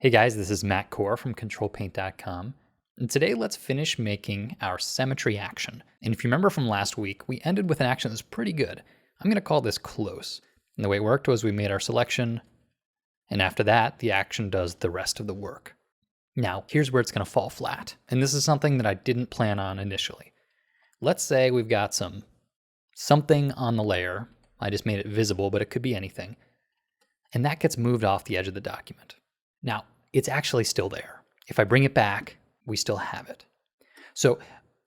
Hey guys, this is Matt Core from Ctrl+Paint.com, and today let's finish making our symmetry action. And if you remember from last week, we ended with an action that's pretty good. I'm going to call this close. And the way it worked was we made our selection, and after that, the action does the rest of the work. Now, here's where it's going to fall flat, and this is something that I didn't plan on initially. Let's say we've got something on the layer. I just made it visible, but it could be anything. And that gets moved off the edge of the document. Now, it's actually still there. If I bring it back, we still have it. So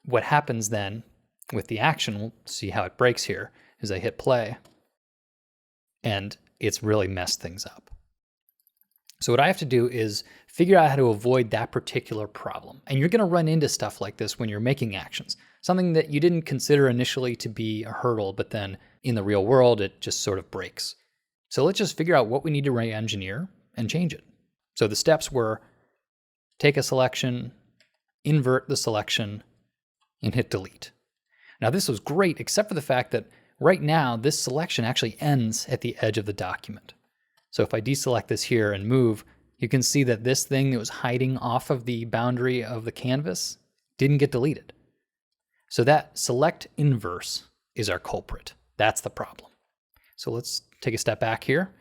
what happens then with the action, we'll see how it breaks here, is I hit play, and it's really messed things up. So what I have to do is figure out how to avoid that particular problem. And you're going to run into stuff like this when you're making actions. Something that you didn't consider initially to be a hurdle, but then in the real world, it just sort of breaks. So let's just figure out what we need to re-engineer and change it. So the steps were take a selection, invert the selection, and hit delete. Now this was great, except for the fact that right now this selection actually ends at the edge of the document. So if I deselect this here and move, you can see that this thing that was hiding off of the boundary of the canvas didn't get deleted. So that select inverse is our culprit. That's the problem. So let's take a step back here.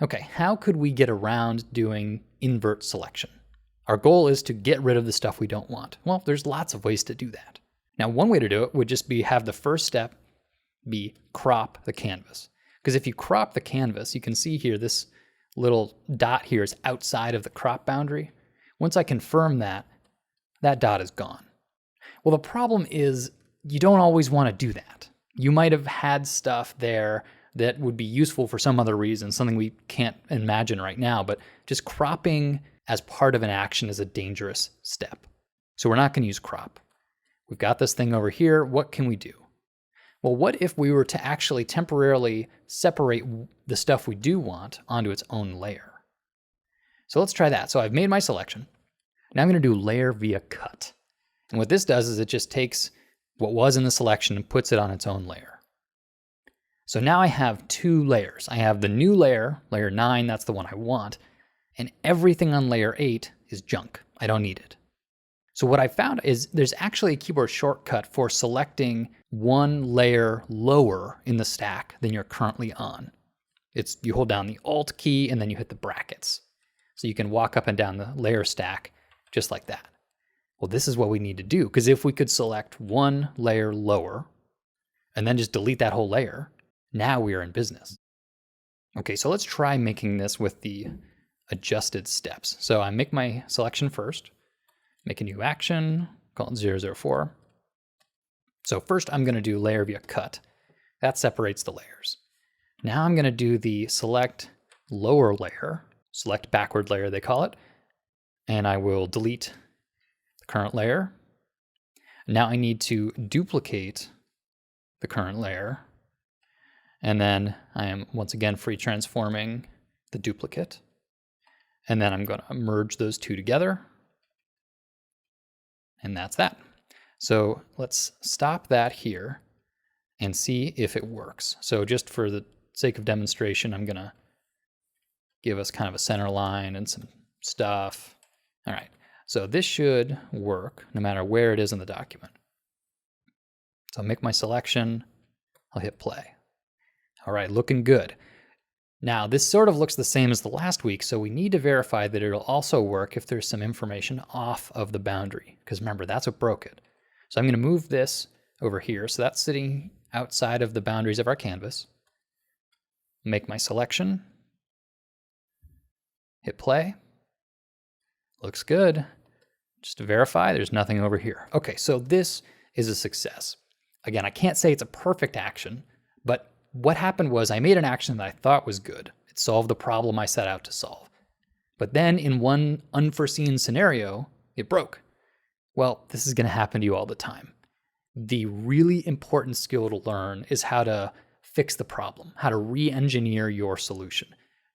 Okay, how could we get around doing invert selection? Our goal is to get rid of the stuff we don't want. Well, there's lots of ways to do that. Now, one way to do it would just be have the first step be crop the canvas. Because if you crop the canvas, you can see here this little dot here is outside of the crop boundary. Once I confirm that, that dot is gone. Well, the problem is you don't always want to do that. You might have had stuff there that would be useful for some other reason, something we can't imagine right now, but just cropping as part of an action is a dangerous step. So we're not going to use crop. We've got this thing over here. What can we do? Well, what if we were to actually temporarily separate the stuff we do want onto its own layer? So let's try that. So I've made my selection. Now I'm going to do layer via cut. And what this does is it just takes what was in the selection and puts it on its own layer. So now I have two layers. I have the new layer, layer 9, that's the one I want, and everything on layer 8 is junk. I don't need it. So what I found is there's actually a keyboard shortcut for selecting one layer lower in the stack than you're currently on. You hold down the Alt key and then you hit the brackets. So you can walk up and down the layer stack just like that. Well, this is what we need to do, because if we could select one layer lower and then just delete that whole layer, now we are in business. Okay, so let's try making this with the adjusted steps. So I make my selection first, make a new action, call it 004. So first I'm going to do layer via cut. That separates the layers. Now I'm going to do the select lower layer, select backward layer they call it, and I will delete the current layer. Now I need to duplicate the current layer. And then I am once again free transforming the duplicate. And then I'm going to merge those two together. And that's that. So let's stop that here and see if it works. So just for the sake of demonstration, I'm going to give us kind of a center line and some stuff. All right. So this should work no matter where it is in the document. So I'll make my selection. I'll hit play. All right, looking good. Now, this sort of looks the same as the last week, so we need to verify that it'll also work if there's some information off of the boundary, because remember, that's what broke it. So I'm going to move this over here, so that's sitting outside of the boundaries of our canvas. Make my selection. Hit play. Looks good. Just to verify, there's nothing over here. Okay, so this is a success. Again, I can't say it's a perfect action, but what happened was I made an action that I thought was good. It solved the problem I set out to solve. But then in one unforeseen scenario, it broke. Well, this is going to happen to you all the time. The really important skill to learn is how to fix the problem, how to re-engineer your solution.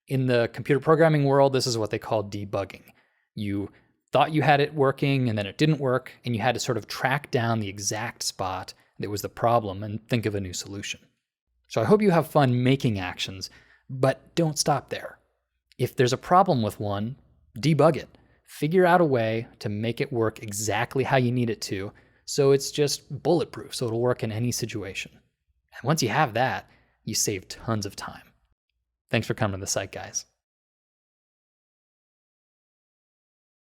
In the computer programming world, this is what they call debugging. You thought you had it working and then it didn't work, and you had to sort of track down the exact spot that was the problem and think of a new solution. So I hope you have fun making actions, but don't stop there. If there's a problem with one, debug it. Figure out a way to make it work exactly how you need it to, so it's just bulletproof, so it'll work in any situation. And once you have that, you save tons of time. Thanks for coming to the site, guys.